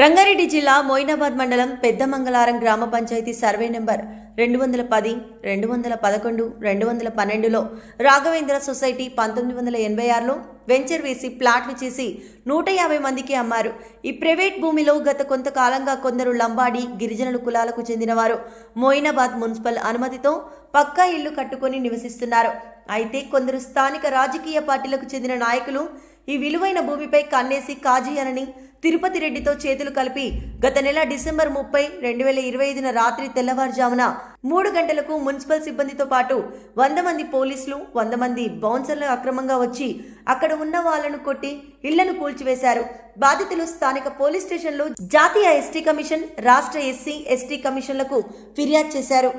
రంగారెడ్డి జిల్లా మోయినాబాద్ మండలం పెద్దమంగళారం గ్రామ పంచాయతీ సర్వే నెంబర్ 210, 211, 212లో రాఘవేంద్ర సొసైటీ 1986లో వెంచర్ వేసి ప్లాట్లు చేసి 150 మందికి అమ్మారు. ఈ ప్రైవేట్ భూమిలో గత కొంతకాలంగా కొందరు లంబాడి గిరిజనుల కులాలకు చెందినవారు మోయినాబాద్ మున్సిపల్ అనుమతితో పక్కా ఇళ్లు కట్టుకొని నివసిస్తున్నారు. అయితే కొందరు స్థానిక రాజకీయ పార్టీలకు చెందిన నాయకులు ఈ విలువైన భూమిపై కన్నేసి కాజేయాలని తిరుపతి రెడ్డితో చేతులు కలిపి గత నెల డిసెంబర్ 30, 2025న రాత్రి తెల్లవారుజామున 3 గంటలకు మున్సిపల్ సిబ్బందితో పాటు 100 మంది పోలీసులు, 100 మంది బౌన్సర్లు అక్రమంగా వచ్చి అక్కడ ఉన్న వాళ్లను కొట్టి ఇళ్లను కూల్చివేశారు. బాధితులు స్థానిక పోలీస్ స్టేషన్లో జాతీయ ఎస్టీ కమిషన్, రాష్ట్ర ఎస్సీ ఎస్టీ కమిషన్లకు ఫిర్యాదు చేశారు.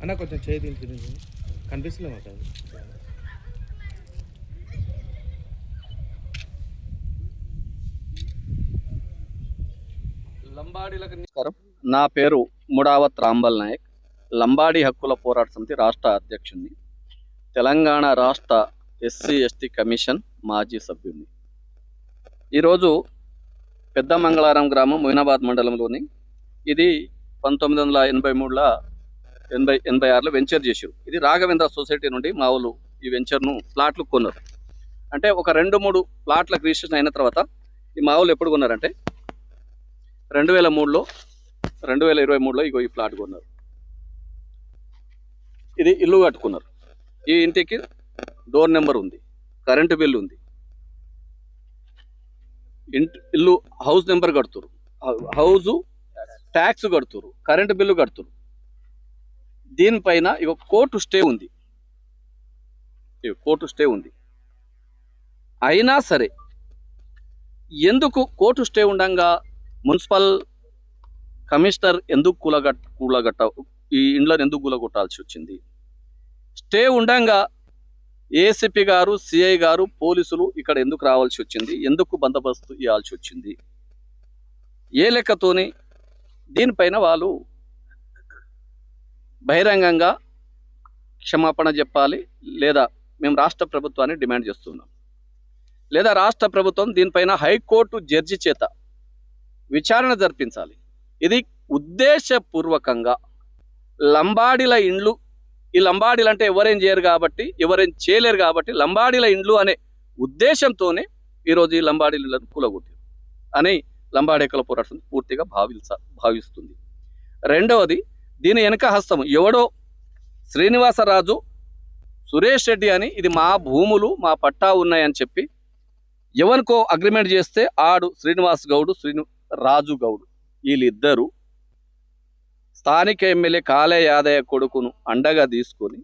అన్న కొంచెం చేయి తింటుంది కనిపిస్తలే మాట. లంబాడీలకు నమస్కారం. నా పేరు ముడావత్ రాంబల్ నాయక్, లంబాడీ హక్కుల పోరాట సమితి రాష్ట్ర అధ్యక్షుడిని, తెలంగాణ రాష్ట్ర ఎస్సీ ఎస్టీ కమిషన్ మాజీ సభ్యుడిని. ఈరోజు పెద్ద మంగళారం గ్రామం మోయినాబాద్ మండలంలోని ఇది 1983లో 86లో వెంచర్ చేశారు. ఇది రాఘవేంద్ర సొసైటీ నుండి మా వాళ్ళు ఈ వెంచర్ను ప్లాట్లు కొన్నారు. అంటే ఒక 2-3 ప్లాట్లకు రిజిస్ట్రేషన్ అయిన తర్వాత ఈ మా వాళ్ళు ఎప్పుడు కొన్నారంటే 2003లో 2023లో ఇగో ఈ ప్లాట్ కొన్నారు. ఇది ఇల్లు కట్టుకున్నారు. ఈ ఇంటికి డోర్ నెంబర్ ఉంది, కరెంటు బిల్లు ఉంది, ఇల్లు హౌస్ నెంబర్ కడుతురు, హౌజు ట్యాక్స్ కడుతురు, కరెంటు బిల్లు కడుతురు. దీనిపైన ఇక కోర్టు స్టే ఉంది. అయినా సరే ఎందుకు కోర్టు స్టే ఉండగా మున్సిపల్ కమిషనర్ ఎందుకు కూలగట్ట ఈ ఇండ్లను ఎందుకు కూలగొట్టాల్సి వచ్చింది? స్టే ఉండగా ఏసీపీ గారు, సిఐ గారు, పోలీసులు ఇక్కడ ఎందుకు రావాల్సి వచ్చింది? ఎందుకు బందోబస్తు ఇవ్వాల్సి వచ్చింది? ఏ లెక్కతోని దీనిపైన వాళ్ళు బహిరంగంగా క్షమాపణ చెప్పాలి, లేదా మేము రాష్ట్ర ప్రభుత్వాన్ని డిమాండ్ చేస్తున్నాం. లేదా రాష్ట్ర ప్రభుత్వం దీనిపైన హైకోర్టు జడ్జి చేత విచారణ జరిపించాలి. ఇది ఉద్దేశపూర్వకంగా లంబాడీల ఇండ్లు, ఈ లంబాడీలు అంటే ఎవరేం చేయరు కాబట్టి, ఎవరేం చేయలేరు కాబట్టి లంబాడీల ఇండ్లు అనే ఉద్దేశంతోనే ఈరోజు ఈ లంబాడీలను కూలగొట్టారు అని లంబాడీ హక్కుల పోరాటం పూర్తిగా భావిస్తుంది. రెండవది, దీని వెనక హస్తం ఎవడో శ్రీనివాసరాజు, సురేష్ రెడ్డి అని ఇది మా భూములు, మా పట్టా ఉన్నాయని చెప్పి ఎవరికో అగ్రిమెంట్ చేస్తే ఆడు శ్రీనివాస్ గౌడు, రాజు గౌడు వీళ్ళిద్దరూ స్థానిక ఎమ్మెల్యే కాళే యాదయ్య కొడుకును అండగా తీసుకొని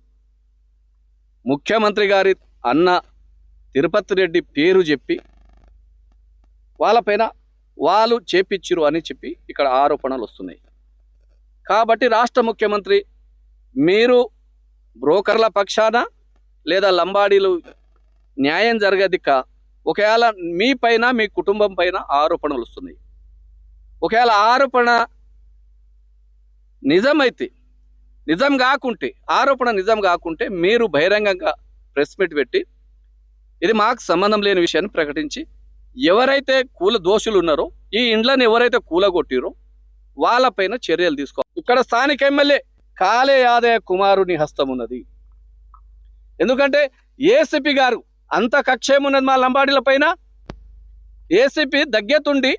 ముఖ్యమంత్రి గారి అన్న తిరుపతి రెడ్డి పేరు చెప్పి వాళ్ళపైన వాళ్ళు చేపిచ్చిరు అని చెప్పి ఇక్కడ ఆరోపణలు వస్తున్నాయి. కాబట్టి రాష్ట్ర ముఖ్యమంత్రి మీరు బ్రోకర్ల పక్షాన లేదా లంబాడీలు న్యాయం జరగదిక ఒకవేళ మీ పైన, మీ కుటుంబం పైన ఆరోపణలు వస్తున్నాయి. ఒకవేళ ఆరోపణ నిజమైతే, ఆరోపణ నిజం కాకుంటే మీరు బహిరంగంగా ప్రెస్ మీట్ పెట్టి ఇది మాకు సంబంధం లేని విషయాన్ని ప్రకటించి ఎవరైతే దోషులు ఉన్నారో, ఈ ఇండ్లను ఎవరైతే కూలగొట్టిరో వాళ్ళపైన చర్యలు తీసుకోవాలి. ఇక్కడ స్థానిక ఎమ్మెల్యే కాళే యాదయ్య కుమారుని హస్తం ఉన్నది. ఎందుకంటే ఏసీపీ గారు అంత కక్షేమున్నది మా లంబాడీల పైన. ఏసీపీ దగ్గెతుండి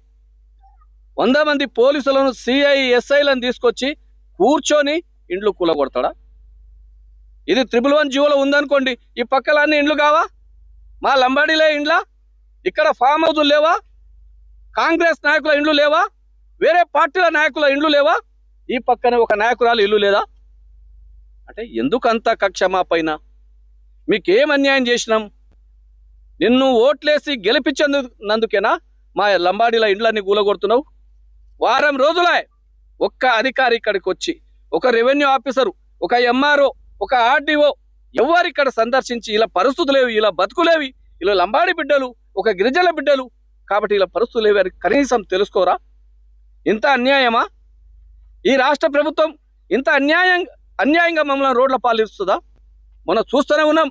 100 మంది పోలీసులను, సిఐ, ఎస్ఐలను తీసుకొచ్చి కూర్చొని ఇండ్లు కూలగొడతాడా? ఇది 111 జీవోలో ఉందనుకోండి, ఈ పక్కలన్నీ ఇండ్లు కావా? మా లంబాడీలే ఇండ్ల? ఇక్కడ ఫామ్ హౌజులు లేవా? కాంగ్రెస్ నాయకుల ఇండ్లు లేవా? వేరే పార్టీల నాయకుల ఇండ్లు లేవా? ఈ పక్కనే ఒక నాయకురాలు ఇల్లు లేదా? అంటే ఎందుకంత కక్ష మా పైన? మీకేం అన్యాయం చేసినాం? నిన్ను ఓట్లేసి గెలిపించేందుకేనా మా లంబాడీల ఇండ్లన్నీ కూలగొడుతున్నావు? వారం రోజులే ఒక్క అధికారి ఇక్కడికి వచ్చి, ఒక రెవెన్యూ ఆఫీసరు, ఒక ఎంఆర్ఓ, ఒక ఆర్డీఓ ఎవరు ఇక్కడ సందర్శించి ఇలా పరిస్థితులేవి, ఇలా బతుకులేవి, ఇలా లంబాడీ బిడ్డలు, ఒక గిరిజన బిడ్డలు కాబట్టి ఇలా పరిస్థితులేవి అని కనీసం తెలుసుకోరా? ఇంత అన్యాయమా? ఈ రాష్ట్ర ప్రభుత్వం ఇంత అన్యాయంగా మమ్మల్ని రోడ్ల పాలిస్తుందా? మనం చూస్తూనే ఉన్నాం.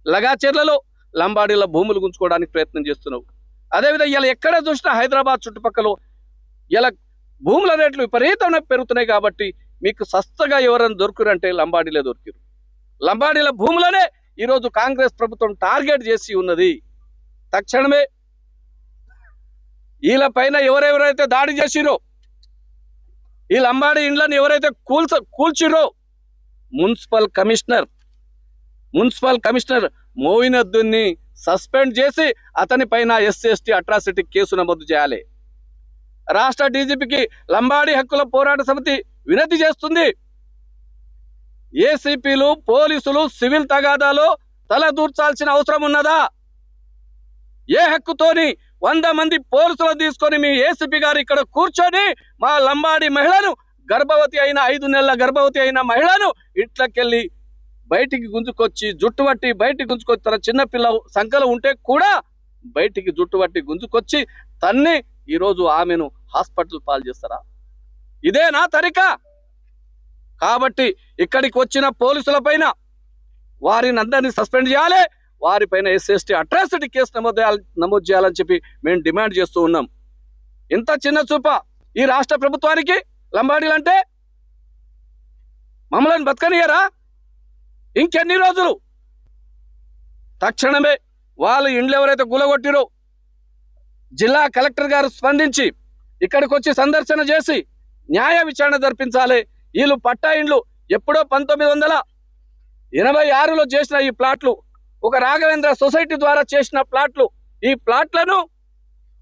లగాచెర్లలో లంబాడీల భూములు గుంజుకోవడానికి ప్రయత్నం చేస్తున్నావు. అదేవిధంగా ఇలా ఎక్కడ చూసినా హైదరాబాద్ చుట్టుపక్కల ఇలా భూముల రేట్లు విపరీతంగా పెరుగుతున్నాయి. కాబట్టి మీకు సస్తగా ఎవరైనా దొరుకురంటే లంబాడీలే దొరికిరు. లంబాడీల భూములనే ఈరోజు కాంగ్రెస్ ప్రభుత్వం టార్గెట్ చేసి ఉన్నది. తక్షణమే వీళ్ళ పైన ఎవరెవరైతే దాడి చేసిరో, ఈ లంబాడీ ఇండ్లను ఎవరైతే కూల్చిరో మున్సిపల్ కమిషనర్ మోయినద్దుని సస్పెండ్ చేసి అతని పైన SC/ST అట్రాసిటీ కేసు నమోదు చేయాలి. రాష్ట్ర డీజీపీకి లంబాడీ హక్కుల పోరాట సమితి వినతి చేస్తుంది. ఏసీపీలు, పోలీసులు సివిల్ తగాదాలో తల దూర్చాల్సిన అవసరం ఉన్నదా? ఏ హక్కుతోని 100 మంది పోలీసులు తీసుకొని మీ ఏసీపీ గారు ఇక్కడ కూర్చొని మా లంబాడీ మహిళను, గర్భవతి అయిన 5 నెలల గర్భవతి అయిన మహిళను ఇట్లకెళ్ళి బయటికి గుంజుకొచ్చి జుట్టుబట్టి బయటికి గుంజుకొచ్చి తన చిన్నపిల్ల సంఖ్యలో ఉంటే కూడా బయటికి జుట్టుబట్టి గుంజుకొచ్చి తన్ని ఈరోజు ఆమెను హాస్పిటల్ పాలు చేస్తారా? ఇదేనా తరికా? కాబట్టి ఇక్కడికి వచ్చిన పోలీసుల పైన వారిని అందరినీ సస్పెండ్ చేయాలి. వారిపైన SC/ST అట్రాసిటీ కేసు నమోదు చేయాలని చెప్పి మేము డిమాండ్ చేస్తూ ఉన్నాం. ఇంత చిన్న చూప ఈ రాష్ట్ర ప్రభుత్వానికి లంబాడీలు అంటే? మమ్మల్ని బతకనియరా? ఇంకెన్ని రోజులు? తక్షణమే వాళ్ళు ఇండ్లు ఎవరైతే కూలగొట్టిరో జిల్లా కలెక్టర్ గారు స్పందించి ఇక్కడికి వచ్చి సందర్శన చేసి న్యాయ విచారణ జరిపించాలి. వీళ్ళు పట్టా ఇండ్లు ఎప్పుడో 1986లో చేసిన ఈ ప్లాట్లు, ఒక రాఘవేంద్ర సొసైటీ ద్వారా చేసిన ప్లాట్లు, ఈ ప్లాట్లను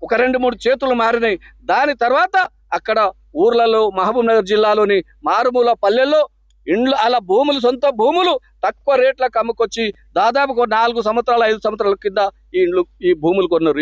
ఒక 2-3 చేతులు మారినాయి. దాని తర్వాత అక్కడ ఊర్లలో మహబూబ్నగర్ జిల్లాలోని మారుమూల పల్లెల్లో ఇండ్లు అలా భూములు, సొంత భూములు తక్కువ రేట్లకు అమ్ముకొచ్చి దాదాపు 4 సంవత్సరాలు 5 సంవత్సరాల కింద ఈ భూములు కొన్నారు.